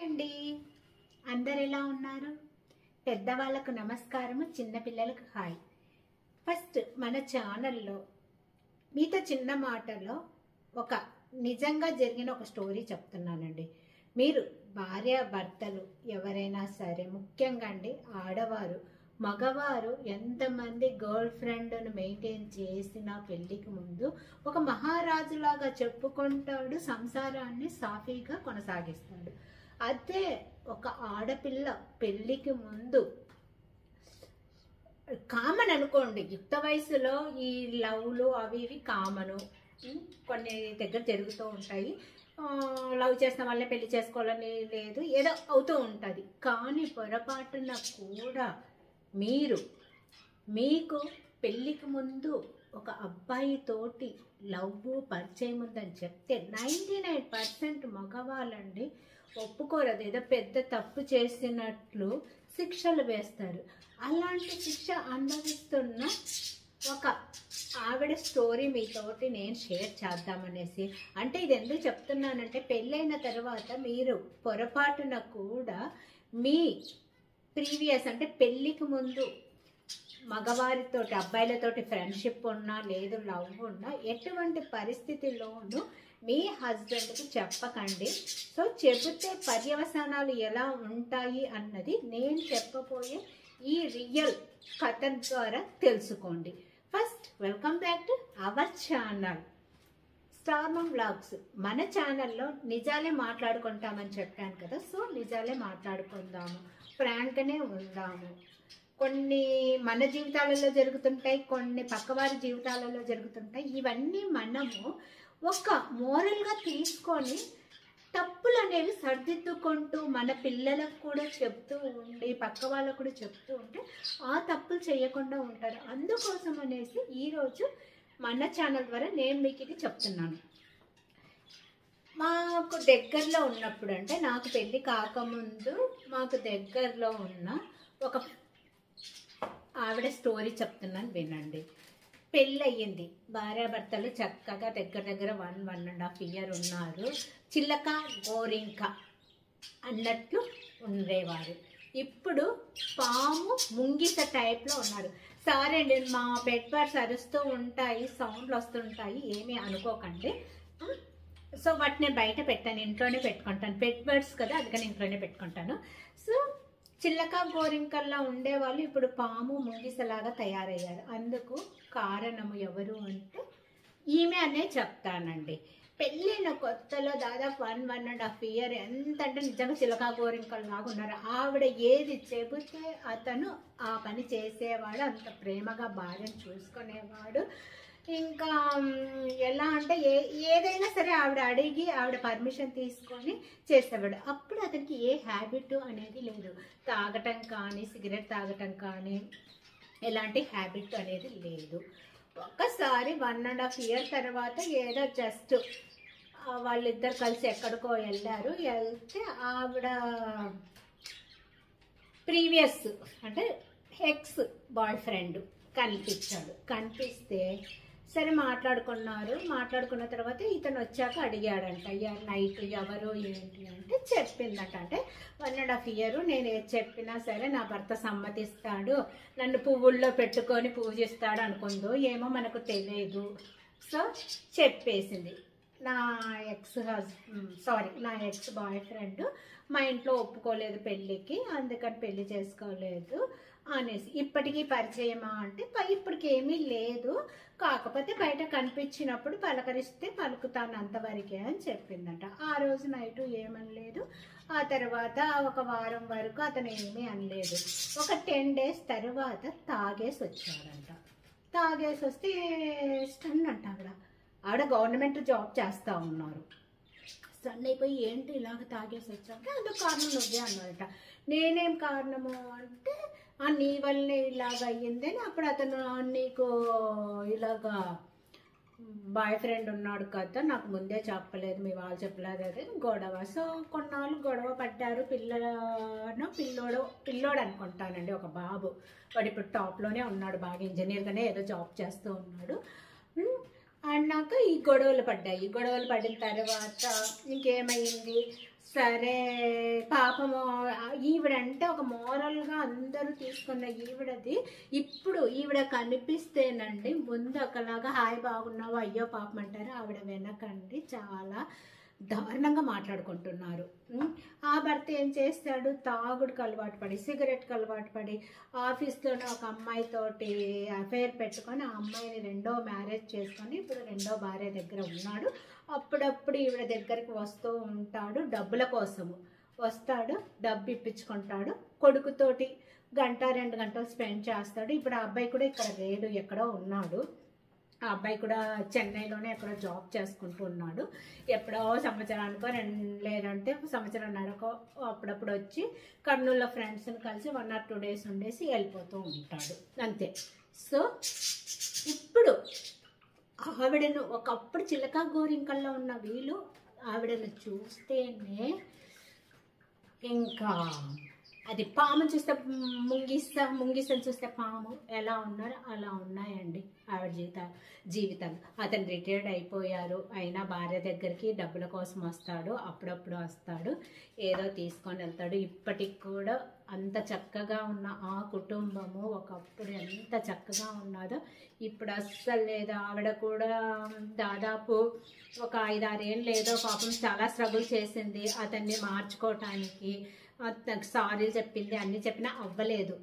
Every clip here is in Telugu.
అండి, అందరు ఎలా ఉన్నారు? పెద్దవాళ్ళకు నమస్కారము, చిన్నపిల్లలకు హాయ్. ఫస్ట్ మన ఛానల్లో మీతో చిన్న మాటలో ఒక నిజంగా జరిగిన ఒక స్టోరీ చెప్తున్నానండి. మీరు భార్య భర్తలు ఎవరైనా సరే, ముఖ్యంగా అండి ఆడవారు, మగవారు ఎంతమంది గర్ల్ ఫ్రెండ్ను మెయింటైన్ చేసిన పెళ్లికి ముందు ఒక మహారాజులాగా చెప్పుకుంటాడు, సంసారాన్ని సాఫీగా కొనసాగిస్తాడు. అదే ఒక ఆడపిల్ల పెళ్లికి ముందు కామన్ అనుకోండి, యుక్త వయసులో ఈ లవ్లు అవి ఇవి కామను, కొన్ని దగ్గర జరుగుతూ ఉంటాయి. లవ్ చేసిన వాళ్ళని పెళ్లి చేసుకోవాలని లేదు, ఏదో అవుతూ ఉంటుంది. కానీ పొరపాటున కూడా మీకు పెళ్ళికి ముందు ఒక అబ్బాయితోటి లవ్ పరిచయం ఉందని చెప్తే 99% మగవాళ్ళండి ఒప్పుకోరు. అదేదో పెద్ద తప్పు చేసినట్లు శిక్షలు వేస్తారు. అలాంటి శిక్ష అనుభవిస్తున్న ఒక ఆవిడ స్టోరీ మీతోటి నేను షేర్ చేద్దామనేసి. అంటే ఇది ఎందుకు చెప్తున్నానంటే, పెళ్ళైన తర్వాత మీరు పొరపాటున కూడా మీ ప్రీవియస్ అంటే పెళ్ళికి ముందు మగవారితోటి అబ్బాయిలతోటి ఫ్రెండ్షిప్ ఉన్నా లేదు లవ్ ఉన్నా ఎటువంటి పరిస్థితిలోనూ మీ హస్బెండ్కి చెప్పకండి. సో చెబితే పర్యవసానాలు ఎలా ఉంటాయి అన్నది నేను చెప్పబోయే ఈ రియల్ కథ ద్వారా తెలుసుకోండి. First welcome back to our channel star mom vlogs. మన ఛానల్లో నిజాలే మాట్లాడుకుంటామని చెప్పాను కదా, సో నిజాలే మాట్లాడుకుందాము, ఫ్రాంక్గానే ఉందాము. కొన్ని మన జీవితాలలో జరుగుతుంటాయి, కొన్ని పక్కవారి జీవితాలలో జరుగుతుంటాయి. ఇవన్నీ మనము ఒక మోరల్గా తీసుకొని తప్పులు అనేవి సరిదిద్దుకుంటూ మన పిల్లలకు కూడా చెప్తూ ఉండి పక్క వాళ్ళకు కూడా చెప్తూ ఉంటే ఆ తప్పులు చేయకుండా ఉంటారు. అందుకోసం అనేసి ఈరోజు మన ఛానల్ ద్వారా నేను మీకు ఇది చెప్తున్నాను. మాకు దగ్గరలో ఉన్నప్పుడు, అంటే నాకు పెళ్ళి కాకముందు మాకు దగ్గరలో ఉన్న ఒక ఆవిడ స్టోరీ చెప్తున్నాను, వినండి. పెళ్ళి అయ్యింది, భార్యాభర్తలు చక్కగా దగ్గర 1.5 years ఉన్నారు. చిల్లక గోరింక అన్నట్లు ఉండేవారు. ఇప్పుడు పాము ముంగిస టైప్లో ఉన్నారు. సరే అండి, మా బెడ్ బర్డ్స్ అరుస్తూ ఉంటాయి, సౌండ్లు వస్తుంటాయి, ఏమీ అనుకోకండి. సో వాటిని నేను బయట పెట్టాను, ఇంట్లోనే పెట్టుకుంటాను. బెడ్ బర్డ్స్ కదా, అందుకని ఇంట్లోనే పెట్టుకుంటాను. సో చిల్లక గోరింకల్లా ఉండేవాళ్ళు ఇప్పుడు పాము ముంగిసలాగా తయారయ్యారు. అందుకు కారణము ఎవరు అంటే ఈమె అనే చెప్తానండి. పెళ్ళైన కొత్తలో దాదాపు 1.5 years ఎంత అంటే నిజంగా చిలక గోరింకల్లాగా ఉన్నారు. ఆవిడ ఏది చెబితే అతను ఆ పని చేసేవాడు, అంత ప్రేమగా భార్యను చూసుకునేవాడు. ఇంకా ఎలా అంటే ఏదైనా సరే ఆవిడ అడిగి ఆవిడ పర్మిషన్ తీసుకొని చేసేవాడు. అప్పుడు అతనికి ఏ హ్యాబిట్ అనేది లేదు, తాగటం కానీ సిగరెట్ తాగటం కానీ ఎలాంటి హ్యాబిట్ అనేది లేదు. ఒక్కసారి 1.5 years తర్వాత ఏదో జస్ట్ వాళ్ళిద్దరు కలిసి ఎక్కడికో వెళ్ళారు. వెళ్తే ఆవిడ ప్రీవియస్ అంటే ఎక్స్ బాయ్ ఫ్రెండ్ కనిపించాడు. కనిపిస్తే సరే మాట్లాడుకున్నారు. మాట్లాడుకున్న తర్వాత ఇతను వచ్చాక అడిగాడంట, నైట్ ఎవరు ఏంటి అంటే చెప్పిందట. అంటే 1.5 years నేను ఏది చెప్పినా సరే నా భర్త సమ్మతిస్తాడు, నన్ను పువ్వుల్లో పెట్టుకొని పూజిస్తాడు అనుకుందో ఏమో మనకు తెలియదు. సో చెప్పేసింది. నా ఎక్స్ బాయ్ ఫ్రెండ్ మా ఇంట్లో ఒప్పుకోలేదు పెళ్ళికి, అందుకని పెళ్లి చేసుకోలేదు అనేసి. ఇప్పటికీ పరిచయమా అంటే ఇప్పటికి ఏమీ లేదు, కాకపోతే బయట కనిపించినప్పుడు పలకరిస్తే పలుకుతాను అంతవరకే అని చెప్పిందంట. ఆ రోజు నైటు ఏమనలేదు. ఆ తర్వాత ఒక వారం వరకు అతను ఏమీ అనలేదు. ఒక 10 days తర్వాత తాగేసి వచ్చాడంట. తాగేసి వస్తే స్టన్ అంట. ఆవిడ గవర్నమెంట్ జాబ్ చేస్తూ ఉన్నారు. స్టన్ అయిపోయి ఏంటి ఇలాగ తాగేసి వచ్చాక అందుకు కారణం నువ్వే అన్నాడట. నేనేం కారణము అంటే నీ వల్లే ఇలాగ అయ్యిందని. అప్పుడు అతను నీకు ఇలాగా బాయ్ ఫ్రెండ్ ఉన్నాడు కదా, నాకు ముందే చెప్పలేదు, మీ వాళ్ళు చెప్పలేదు, అది గొడవ. సో కొన్నాళ్ళు గొడవ పడ్డారు. పిల్లోడు అనుకుంటానండి, ఒక బాబు. వాడు ఇప్పుడు టాప్లోనే ఉన్నాడు, బాగా ఇంజనీర్గానే ఏదో జాబ్ చేస్తూ ఉన్నాడు. అన్నాక ఈ గొడవలు పడ్డాయి. గొడవలు పడిన తర్వాత ఇంకేమైంది, సరే పాపము ఈవిడంటే ఒక మోరల్గా అందరూ తీసుకున్న ఈవిడది ఇప్పుడు ఈవిడ కనిపిస్తేనండి ముందు ఒకలాగా హాయ్ బాగున్నావు అయ్యో పాపం అంటారు, ఆవిడ వెనకండి చాలా దారుణంగా మాట్లాడుకుంటున్నారు. ఆ భర్త ఏం చేస్తాడు, తాగుడుకు అలవాటు పడి సిగరెట్కి అలవాటు పడి ఆఫీస్లోనే ఒక అమ్మాయితోటి అఫైర్ పెట్టుకొని ఆ అమ్మాయిని రెండో మ్యారేజ్ చేసుకొని ఇప్పుడు రెండో భార్య దగ్గర ఉన్నాడు. అప్పుడప్పుడు ఈవిడ దగ్గరికి వస్తూ ఉంటాడు, డబ్బుల కోసము వస్తాడు, డబ్బు ఇప్పించుకుంటాడు, కొడుకుతోటి 1-2 గంటలు స్పెండ్ చేస్తాడు. ఇప్పుడు ఆ అబ్బాయి కూడా ఇక్కడ లేడు, ఎక్కడో ఉన్నాడు. ఆ అబ్బాయి కూడా చెన్నైలోనే ఎక్కడో జాబ్ చేసుకుంటూ ఉన్నాడు. ఎప్పుడో సంవత్సరానికో లేదంటే సంవత్సరంన్నరకో అప్పుడప్పుడు వచ్చి కర్నూలులో ఫ్రెండ్స్ని కలిసి 1 or 2 days ఉండేసి వెళ్ళిపోతూ ఉంటాడు అంతే. సో ఇప్పుడు ఆవిడను ఒకప్పుడు చిలక గోరింకల్లో ఉన్న వీళ్ళు ఆవిడను చూస్తేనే ఇంకా అది పాము చూస్తే ముంగిసని చూస్తే పాము ఎలా ఉన్నారో అలా ఉన్నాయండి ఆవిడ జీవితాలు. అతను రిటైర్డ్ అయిపోయారు, అయినా భార్య దగ్గరికి డబ్బుల కోసం వస్తాడు, అప్పుడప్పుడు వస్తాడు, ఏదో తీసుకొని వెళ్తాడు. ఇప్పటికి కూడా అంత చక్కగా ఉన్న ఆ కుటుంబము ఒకప్పుడు ఎంత చక్కగా ఉన్నదో ఇప్పుడు అస్సలు లేదు. ఆవిడ కూడా దాదాపు ఒక 5-6 ఏళ్ళు ఏదో పాపం చాలా స్ట్రగుల్ చేసింది అతన్ని మార్చుకోవటానికి. నాకు సారీ చెప్పింది, అన్నీ చెప్పినా అవ్వలేదు.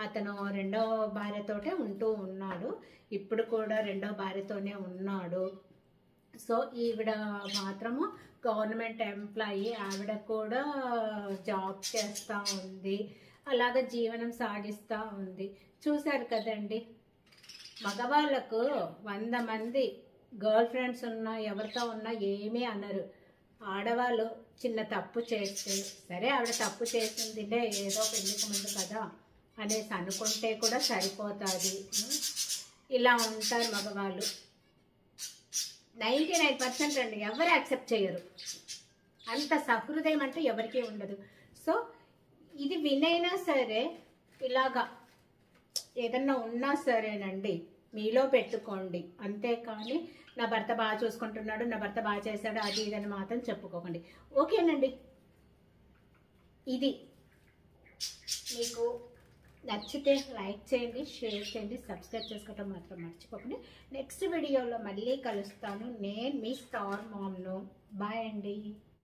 అతను రెండో భార్యతోటే ఉంటూ ఉన్నాడు, ఇప్పుడు కూడా రెండో భార్యతోనే ఉన్నాడు. సో ఈవిడ మాత్రము గవర్నమెంట్ ఎంప్లాయీ, ఆవిడ కూడా జాబ్ చేస్తూ ఉంది, అలాగ జీవనం సాగిస్తూ ఉంది. చూశారు కదండి, మగవాళ్ళకు 100 మంది గర్ల్ ఫ్రెండ్స్ ఉన్నా ఎవరితో ఉన్నా ఏమీ అనరు. ఆడవాళ్ళు చిన్న తప్పు చేస్తే సరే ఆవిడ తప్పు చేసిందిలే ఏదో పెళ్ళికి ముందు కదా అనేసి అనుకుంటే కూడా సరిపోతుంది. ఇలా ఉంటారు మగవాళ్ళు. 99% అండి ఎవరు యాక్సెప్ట్ చేయరు, అంత సహృదయం అంటే ఎవరికీ ఉండదు. సో ఇది వినైనా సరే ఇలాగా ఏదన్నా ఉన్నా సరేనండి మీలో పెట్టుకోండి, అంతేకాని నా భర్త బాగా చూసుకుంటున్నాడు, నా భర్త బాగా చేశాడు అది ఇదని మాత్రం చెప్పుకోకండి. ఓకేనండి, ఇది మీకు నచ్చితే లైక్ చేయండి, షేర్ చేయండి, సబ్స్క్రైబ్ చేసుకోవటం మాత్రం మర్చిపోకండి. నెక్స్ట్ వీడియోలో మళ్ళీ కలుస్తాను. నేను మీ స్టార్ మామ్ను. బాయ్ అండి.